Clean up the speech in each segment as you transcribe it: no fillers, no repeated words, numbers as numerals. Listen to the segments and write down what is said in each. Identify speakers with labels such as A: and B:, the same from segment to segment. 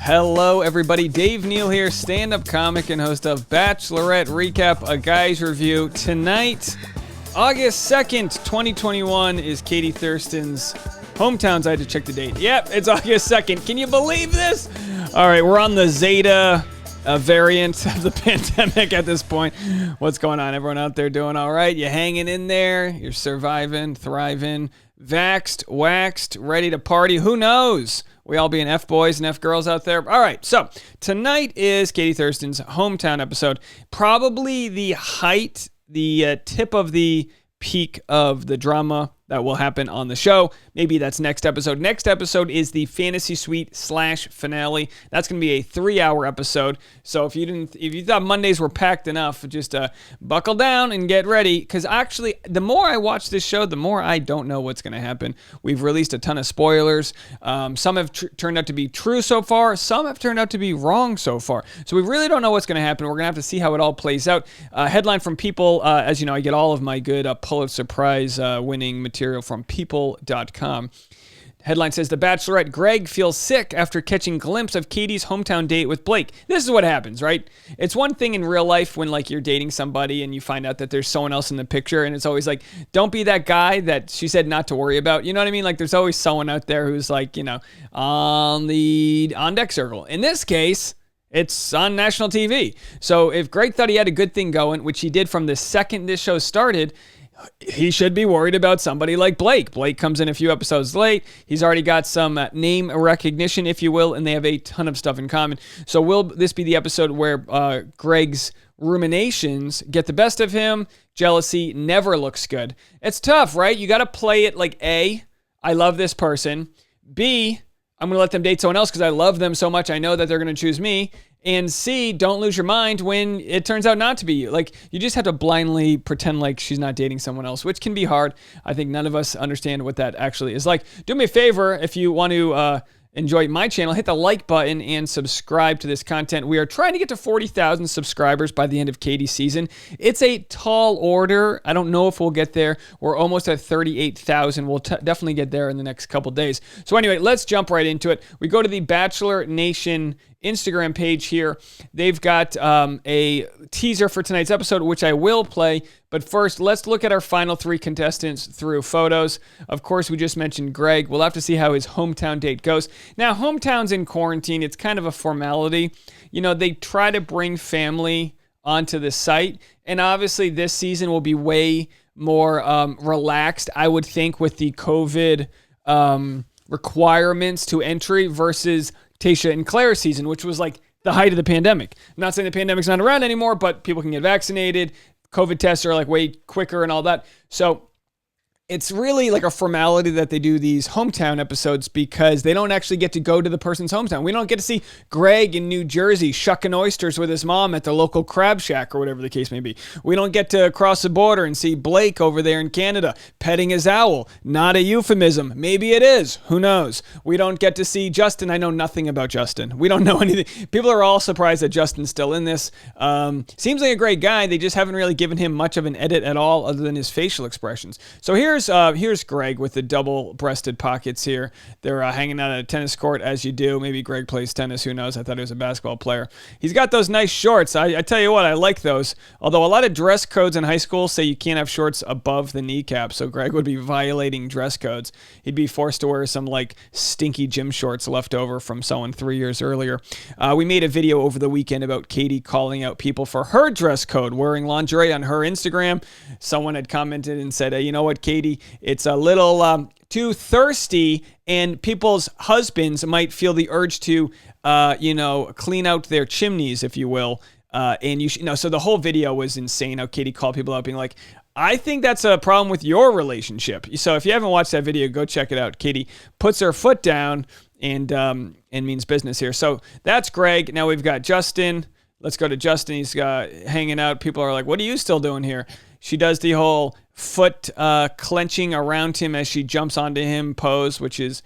A: Hello, everybody. Dave Neal here, stand-up comic and host of Bachelorette Recap, a guy's review. Tonight, August 2nd, 2021, is Katie Thurston's hometowns. I had to check the date. Yep, it's August 2nd. Can you believe this? All right, we're on the Zeta variant of the pandemic at this point. What's going on? Everyone out there doing all right? You hanging in there? You're surviving, thriving, vaxxed, waxed, ready to party? Who knows? We all being F-boys and F-girls out there. All right, so tonight is Katie Thurston's hometown episode. Probably the height, the tip of the peak of the drama that will happen on the show. Maybe that's next episode. Next episode is the Fantasy Suite / finale. That's going to be a 3-hour episode. So if you thought Mondays were packed enough, just buckle down and get ready. Because actually, the more I watch this show, the more I don't know what's going to happen. We've released a ton of spoilers. Some have turned out to be true so far. Some have turned out to be wrong so far. So we really don't know what's going to happen. We're going to have to see how it all plays out. Headline from People. As you know, I get all of my good Pulitzer Prize winning material from people.com. Headline says, The Bachelorette, Greg feels sick after catching glimpse of Katie's hometown date with Blake. This is what happens, right? It's one thing in real life when you're dating somebody and you find out that there's someone else in the picture, and it's always like, don't be that guy that she said not to worry about. You know what I mean? There's always someone out there who's on deck circle. In this case, it's on national TV. So if Greg thought he had a good thing going, which he did from the second this show started, he should be worried about somebody like Blake. Blake comes in a few episodes late. He's already got some name recognition, if you will, and they have a ton of stuff in common. So will this be the episode where Greg's ruminations get the best of him? Jealousy never looks good. It's tough, right? You got to play it like A, I love this person. B, I'm going to let them date someone else because I love them so much. I know that they're going to choose me. And C, don't lose your mind when it turns out not to be you. You just have to blindly pretend like she's not dating someone else, which can be hard. I think none of us understand what that actually is like. Do me a favor, if you want to enjoy my channel, hit the like button and subscribe to this content. We are trying to get to 40,000 subscribers by the end of Katie's season. It's a tall order. I don't know if we'll get there. We're almost at 38,000. We'll definitely get there in the next couple days. So anyway, let's jump right into it. We go to the Bachelor Nation Instagram page here. They've got a teaser for tonight's episode, which I will play. But first, let's look at our final 3 contestants through photos. Of course, we just mentioned Greg. We'll have to see how his hometown date goes. Now, hometowns in quarantine, it's kind of a formality. They try to bring family onto the site. And obviously, this season will be way more relaxed, I would think, with the COVID requirements to entry versus Tayshia and Claire's season, which was the height of the pandemic. I'm not saying the pandemic's not around anymore, but people can get vaccinated. COVID tests are way quicker and all that. So it's really a formality that they do these hometown episodes because they don't actually get to go to the person's hometown. We don't get to see Greg in New Jersey shucking oysters with his mom at the local crab shack or whatever the case may be. We don't get to cross the border and see Blake over there in Canada petting his owl. Not a euphemism. Maybe it is. Who knows? We don't get to see Justin. I know nothing about Justin. We don't know anything. People are all surprised that Justin's still in this. Seems like a great guy. They just haven't really given him much of an edit at all other than his facial expressions. So here's Greg with the double-breasted pockets here. They're hanging out at a tennis court, as you do. Maybe Greg plays tennis. Who knows? I thought he was a basketball player. He's got those nice shorts. I tell you what, I like those. Although a lot of dress codes in high school say you can't have shorts above the kneecap, so Greg would be violating dress codes. He'd be forced to wear some stinky gym shorts left over from someone 3 years earlier. We made a video over the weekend about Katie calling out people for her dress code, wearing lingerie on her Instagram. Someone had commented and said, you know what, Katie, it's a little too thirsty, and people's husbands might feel the urge to, clean out their chimneys, if you will. And you should, so the whole video was insane. How Katie called people out, being like, I think that's a problem with your relationship. So if you haven't watched that video, go check it out. Katie puts her foot down and means business here. So that's Greg. Now we've got Justin. Let's go to Justin. He's hanging out. People are like, what are you still doing here? She does the whole foot clenching around him as she jumps onto him pose, which is,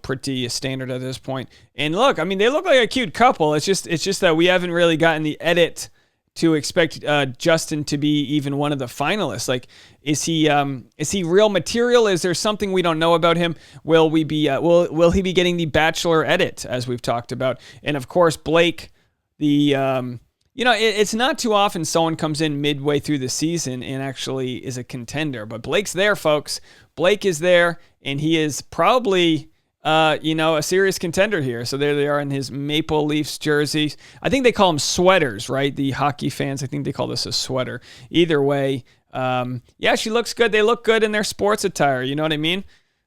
A: pretty standard at this point. And look, they look like a cute couple. It's just that we haven't really gotten the edit to expect Justin to be even one of the finalists. Like, is he real material? Is there something we don't know about him? Will he be getting the Bachelor edit, as we've talked about? And of course, Blake, it's not too often someone comes in midway through the season and actually is a contender, but Blake's there, folks. Blake is there, and he is probably a serious contender here. So there they are in his Maple Leafs jerseys. I think they call them sweaters, right? The hockey fans, I think they call this a sweater. Either way, she looks good. They look good in their sports attire. You know what I mean?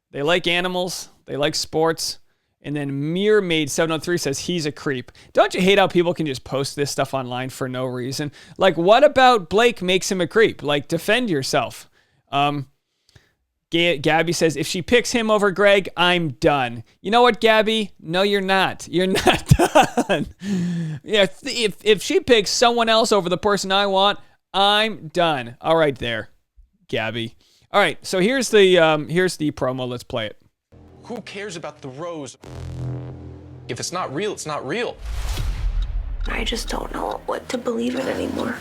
A: They like animals. They like sports. And then Mirror Maid 703 says he's a creep. Don't you hate how people can just post this stuff online for no reason? Like, what about Blake makes him a creep? Like, defend yourself. Gabby says, if she picks him over Greg, I'm done. You know what, Gabby? No, you're not. You're not done. Yeah, if she picks someone else over the person I want, I'm done. All right there, Gabby. All right, so here's the promo. Let's play it.
B: Who cares about the rose? If it's not real, it's not real.
C: I just don't know what to believe in anymore.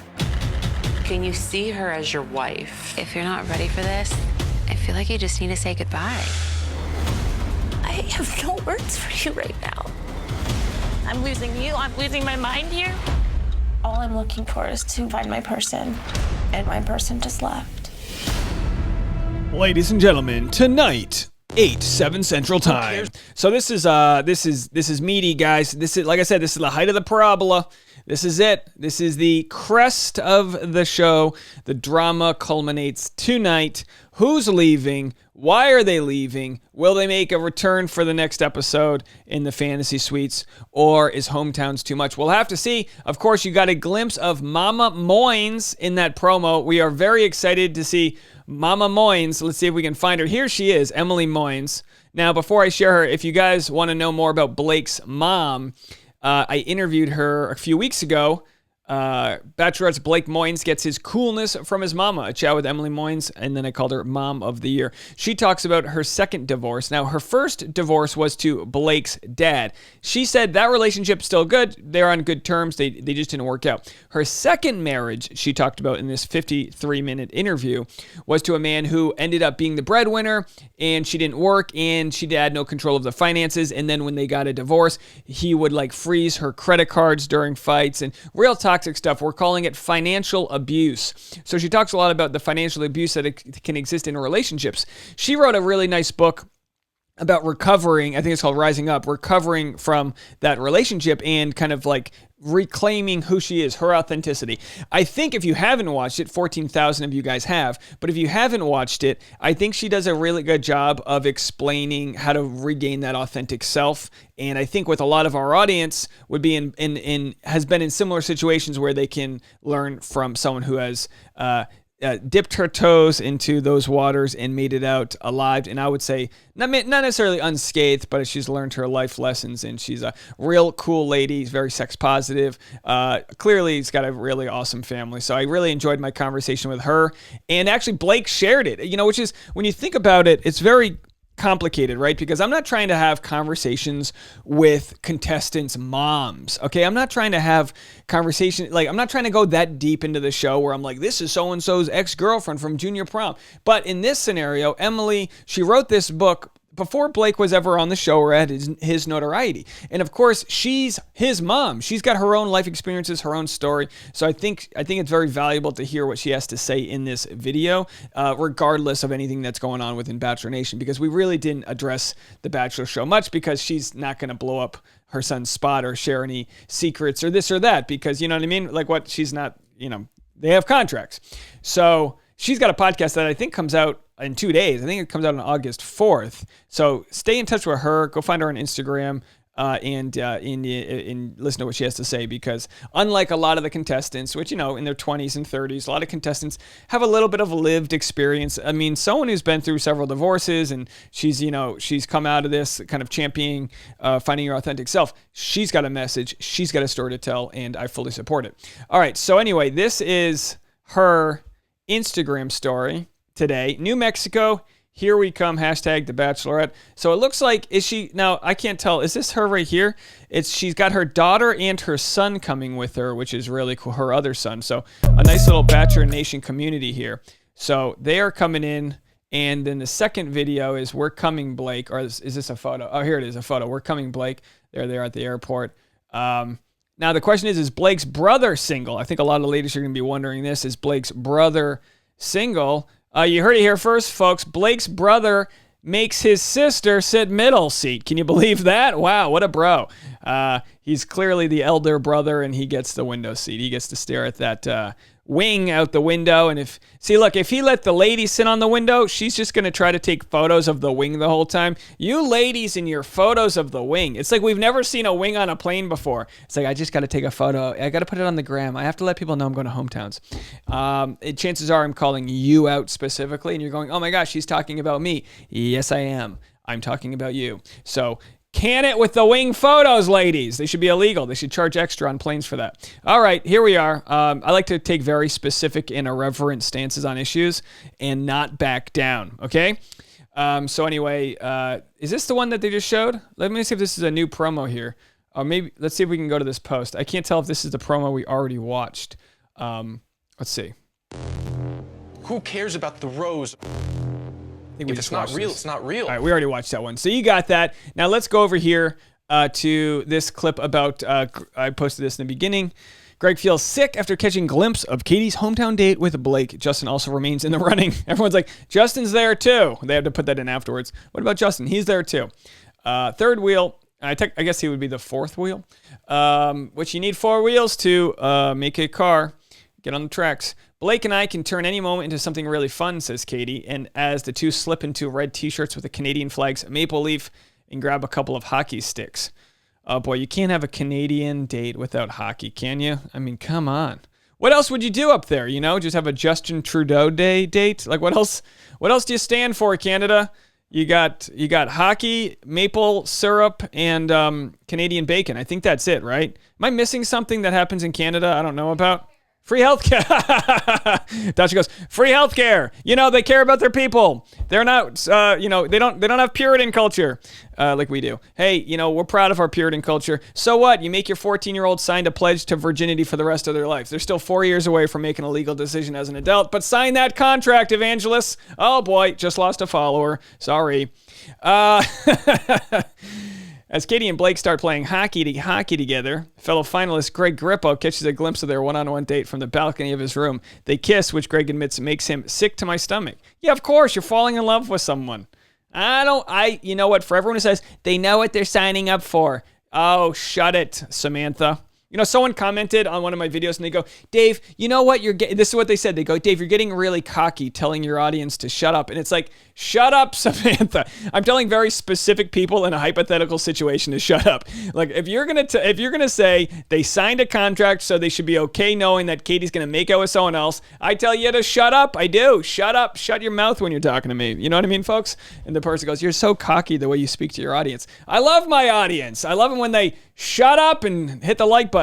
D: Can you see her as your wife? If you're not ready for this, I feel like you just need to say goodbye.
C: I have no words for you right now. I'm losing you. I'm losing my mind here. All I'm looking for is to find my person, and my person just left.
A: Ladies and gentlemen, tonight, 8/7 Central Time. So this is meaty, guys. This is, like I said, this is the height of the parabola. This is it. This is the crest of the show. The drama culminates tonight. Who's leaving? Why are they leaving? Will they make a return for the next episode in the fantasy suites? Or is Hometowns too much? We'll have to see. Of course, you got a glimpse of Mama Moynes in that promo. We are very excited to see Mama Moynes. Let's see if we can find her. Here she is, Emily Moynes. Now, before I share her, if you guys want to know more about Blake's mom, I interviewed her a few weeks ago. Bachelorette's Blake Moynes gets his coolness from his mama. A chat with Emily Moynes, and then I called her Mom of the Year. She talks about her second divorce. Now, her first divorce was to Blake's dad. She said that relationship's still good. They're on good terms. They just didn't work out. Her second marriage, she talked about in this 53-minute interview, was to a man who ended up being the breadwinner, and she didn't work, and she had no control of the finances. And then when they got a divorce, he would freeze her credit cards during fights and real toxic stuff. We're calling it financial abuse. So she talks a lot about the financial abuse that can exist in relationships. She wrote a really nice book about recovering. I think it's called Rising Up, recovering from that relationship and kind of reclaiming who she is, her authenticity. I think if you haven't watched it, 14,000 of you guys have, but if you haven't watched it, I think she does a really good job of explaining how to regain that authentic self. And I think with a lot of our audience would be has been in similar situations where they can learn from someone who has dipped her toes into those waters and made it out alive. And I would say not necessarily unscathed, but she's learned her life lessons, and she's a real cool lady. Very sex positive. Clearly, he's got a really awesome family. So I really enjoyed my conversation with her. And actually, Blake shared it, which is, when you think about it, it's very complicated, right? Because I'm not trying to have conversations with contestants' moms, okay? I'm not trying to have conversation, I'm not trying to go that deep into the show where I'm like, this is so-and-so's ex-girlfriend from junior prom. But in this scenario, Emily, she wrote this book before Blake was ever on the show or had his notoriety. And of course, she's his mom. She's got her own life experiences, her own story. So I think it's very valuable to hear what she has to say in this video, regardless of anything that's going on within Bachelor Nation, because we really didn't address the Bachelor show much, because she's not going to blow up her son's spot or share any secrets or this or that, because, you know what I mean? She's not, they have contracts. So she's got a podcast that I think comes out in 2 days. I think it comes out on August 4th. So stay in touch with her. Go find her on Instagram and listen to what she has to say, because unlike a lot of the contestants, which, in their 20s and 30s, a lot of contestants have a little bit of lived experience. I mean, someone who's been through several divorces and she's come out of this kind of championing finding your authentic self. She's got a message. She's got a story to tell, and I fully support it. All right. So anyway, this is her Instagram story today. New Mexico, Here we come, hashtag The Bachelorette. So it looks like, is she, now I can't tell, is this her right here? She's got her daughter and her son coming with her, which is really cool, her other son. So a nice little Bachelor Nation community here. So they are coming in, and then the second video is We're Coming Blake, or is this a photo? Oh, here it is, a photo. We're Coming Blake. There they are at the airport. Now the question is Blake's brother single? I think a lot of ladies are going to be wondering this. Is Blake's brother single? You heard it here first, folks. Blake's brother makes his sister sit middle seat. Can you believe that? Wow, what a bro. He's clearly the elder brother, and he gets the window seat. He gets to stare at that wing out the window. And if he let the lady sit on the window, she's just going to try to take photos of the wing the whole time. You ladies and your photos of the wing. It's like we've never seen a wing on a plane before. It's like, I just got to take a photo. I got to put it on the gram. I have to let people know I'm going to hometowns. Chances are I'm calling you out specifically, and you're going, oh my gosh, she's talking about me. Yes, I am. I'm talking about you. So can it with the wing photos, ladies. They should be illegal. They should charge extra on planes for that. All right, here we are. I like to take very specific and irreverent stances on issues and not back down, okay? So anyway, is this the one that they just showed? Let me see if this is a new promo here. Or maybe, let's see if we can go to this post. I can't tell if this is the promo we already watched. Let's see.
B: Who cares about the rose? If it's not real, it's not real.
A: All right, we already watched that one. So you got that. Now let's go over here to this clip about, I posted this in the beginning. Greg feels sick after catching a glimpse of Katie's hometown date with Blake. Justin also remains in the running. Everyone's like, Justin's there too. They have to put that in afterwards. What about Justin? He's there too. Third wheel. I guess he would be the fourth wheel, which you need 4 wheels to make a car. Get on the tracks. Blake and I can turn any moment into something really fun, says Katie. And as the two slip into red t-shirts with the Canadian flag's maple leaf and grab a couple of hockey sticks. Oh boy, you can't have a Canadian date without hockey, can you? I mean, come on. What else would you do up there? You know, just have a Justin Trudeau Day date? Like what else do you stand for, Canada? You got hockey, maple syrup, and Canadian bacon. I think that's it, right? Am I missing something that happens in Canada I don't know about? Free healthcare. Dasha goes, free healthcare. You know, they care about their people. They're not, they don't have Puritan culture like we do. Hey, you know, we're proud of our Puritan culture. So what? You make your 14-year-old sign a pledge to virginity for the rest of their life. They're still 4 years away from making a legal decision as an adult, but sign that contract, evangelists. Oh boy, just lost a follower. Sorry. As Katie and Blake start playing hockey together, fellow finalist Greg Grippo catches a glimpse of their one-on-one date from the balcony of his room. They kiss, which Greg admits makes him sick to my stomach. Yeah, of course, you're falling in love with someone. You know what, for everyone who says they know what they're signing up for. Oh, shut it, Samantha. You know, someone commented on one of my videos and they go, Dave, you know what this is what they said. They go, Dave, you're getting really cocky telling your audience to shut up. And it's like, shut up, Samantha. I'm telling very specific people in a hypothetical situation to shut up. Like if you're going to say they signed a contract so they should be okay knowing that Katie's going to make out with someone else, I tell you to shut up. I do. Shut up. Shut your mouth when you're talking to me. You know what I mean, folks? And the person goes, you're so cocky the way you speak to your audience. I love my audience. I love them when they shut up and hit the like button.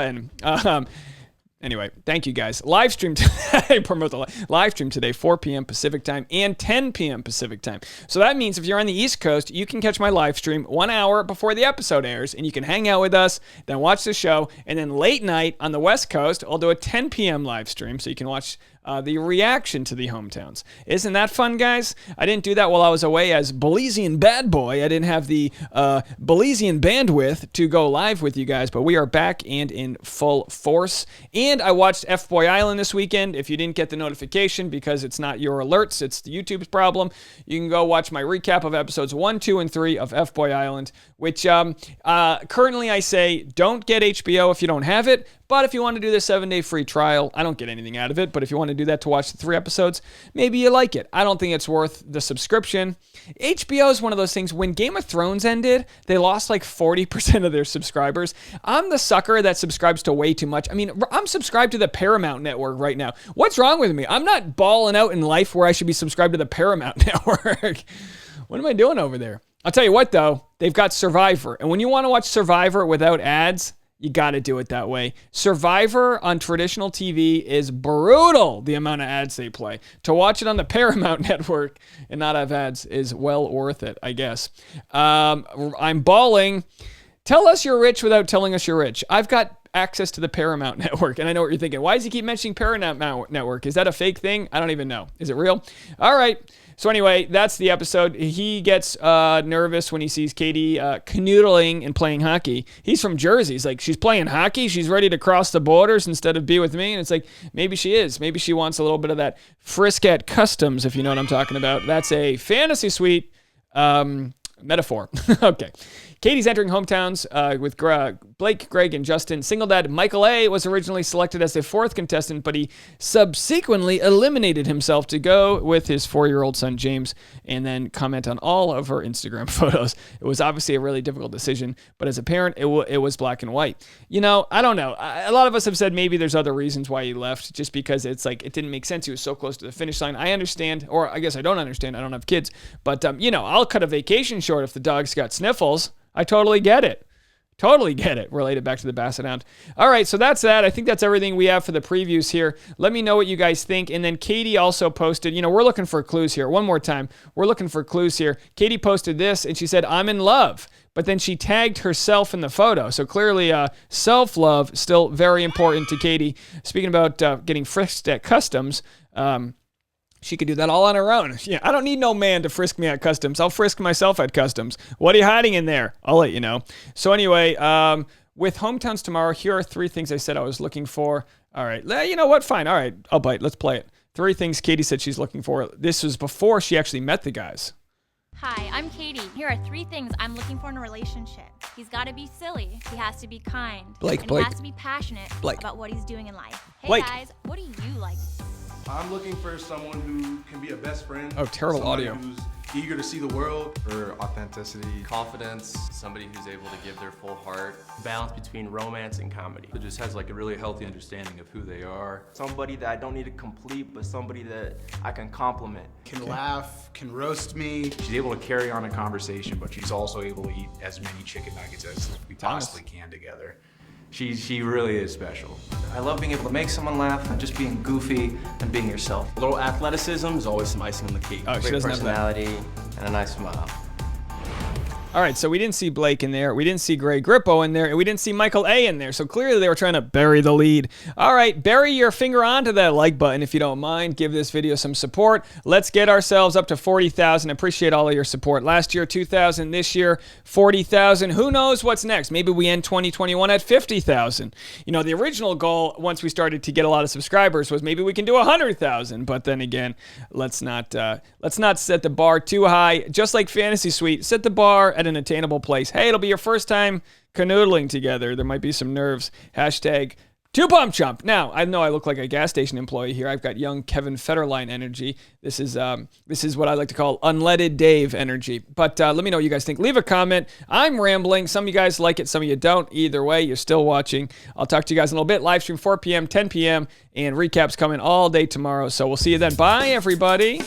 A: Anyway, thank you guys. Live stream today, promote the live stream today, 4 p.m. Pacific time and 10 p.m. Pacific time. So that means if you're on the East Coast, you can catch my live stream 1 hour before the episode airs, and you can hang out with us, then watch the show, and then late night on the West Coast, I'll do a 10 p.m. live stream so you can watch the reaction to the hometowns. Isn't that fun, guys? I didn't do that while I was away as Belizean bad boy. I didn't have the Belizean bandwidth to go live with you guys, but we are back and in full force. And I watched F-Boy Island this weekend. If you didn't get the notification because it's not your alerts, it's the YouTube's problem, you can go watch my recap of episodes 1, 2, and 3 of F-Boy Island, which currently I say don't get HBO if you don't have it. But if you want to do the 7-day free trial, I don't get anything out of it. But if you want to do that to watch the 3 episodes, maybe you like it. I don't think it's worth the subscription. HBO is one of those things. When Game of Thrones ended, they lost like 40% of their subscribers. I'm the sucker that subscribes to way too much. I mean, I'm subscribed to the Paramount Network right now. What's wrong with me? I'm not balling out in life where I should be subscribed to the Paramount Network. What am I doing over there? I'll tell you what, though. They've got Survivor. And when you want to watch Survivor without ads, You got to do it that way. Survivor on traditional TV is brutal, the amount of ads they play. To watch it on the Paramount Network and not have ads is well worth it, I guess. I'm bawling. Tell us you're rich without telling us you're rich. I've got access to the Paramount Network, and I know what you're thinking. Why does he keep mentioning Paramount Network? Is that a fake thing? I don't even know. Is it real? All right. So anyway, that's the episode. He gets nervous when he sees Katie canoodling and playing hockey. He's from Jersey. He's like, she's playing hockey? She's ready to cross the borders instead of be with me? And it's like, maybe she is. Maybe she wants a little bit of that frisk at customs, if you know what I'm talking about. That's a fantasy suite metaphor. Okay. Katie's entering hometowns with Blake, Greg, and Justin. Single dad Michael A. was originally selected as the fourth contestant, but he subsequently eliminated himself to go with his 4-year-old son, James, and then comment on all of her Instagram photos. It was obviously a really difficult decision, but as a parent, it was black and white. You know, I don't know. A lot of us have said maybe there's other reasons why he left, just because it's like it didn't make sense. He was so close to the finish line. I understand, or I guess I don't understand. I don't have kids. But, I'll cut a vacation short if the dog's got sniffles. I totally get it. Totally get it. Related back to the Basset Hound. All right, so that's that. I think that's everything we have for the previews here. Let me know what you guys think. And then Katie also posted, we're looking for clues here. One more time. We're looking for clues here. Katie posted this, and she said, I'm in love. But then she tagged herself in the photo. So clearly self-love still very important to Katie. Speaking about getting frisked at customs, she could do that all on her own. Yeah, I don't need no man to frisk me at customs. I'll frisk myself at customs. What are you hiding in there? I'll let you know. So anyway, with hometowns tomorrow, here are 3 things I said I was looking for. All right. You know what? Fine. All right. I'll bite. Let's play it. 3 things Katie said she's looking for. This was before she actually met the guys.
E: Hi, I'm Katie. Here are 3 things I'm looking for in a relationship. He's got to be silly. He has to be kind.
A: Blake.
E: He has to be passionate about what he's doing in life. Hey guys, what do you like?
F: I'm looking for someone who can be a best friend.
A: Oh, terrible audio.
F: Who's eager to see the world.
G: For authenticity,
H: confidence, somebody who's able to give their full heart.
I: Balance between romance and comedy.
J: That just has like a really healthy understanding of who they are.
K: Somebody that I don't need to complete, but somebody that I can compliment.
F: Can laugh, can roast me.
G: She's able to carry on a conversation, but she's also able to eat as many chicken nuggets as we possibly can together. She really is special.
K: I love being able to make someone laugh and just being goofy and being yourself.
I: A little athleticism is always some icing on the cake.
A: Oh, she doesn't have that.
K: Personality and a nice smile.
A: All right, so we didn't see Blake in there. We didn't see Greg Grippo in there. And we didn't see Michael A. in there. So clearly they were trying to bury the lead. All right, bury your finger onto that like button if you don't mind. Give this video some support. Let's get ourselves up to 40,000. Appreciate all of your support. Last year, 2,000. This year, 40,000. Who knows what's next? Maybe we end 2021 at 50,000. The original goal, once we started to get a lot of subscribers, was maybe we can do 100,000. But then again, let's not set the bar too high. Just like Fantasy Suite, set the bar at an attainable place. Hey, it'll be your first time canoodling together. There might be some nerves. Hashtag 2-pump chump. Now, I know I look like a gas station employee here. I've got young Kevin Federline energy. This is what I like to call unleaded Dave energy. But let me know what you guys think. Leave a comment. I'm rambling. Some of you guys like it. Some of you don't. Either way, you're still watching. I'll talk to you guys in a little bit. Live stream 4 p.m., 10 p.m., and recaps coming all day tomorrow. So we'll see you then. Bye, everybody.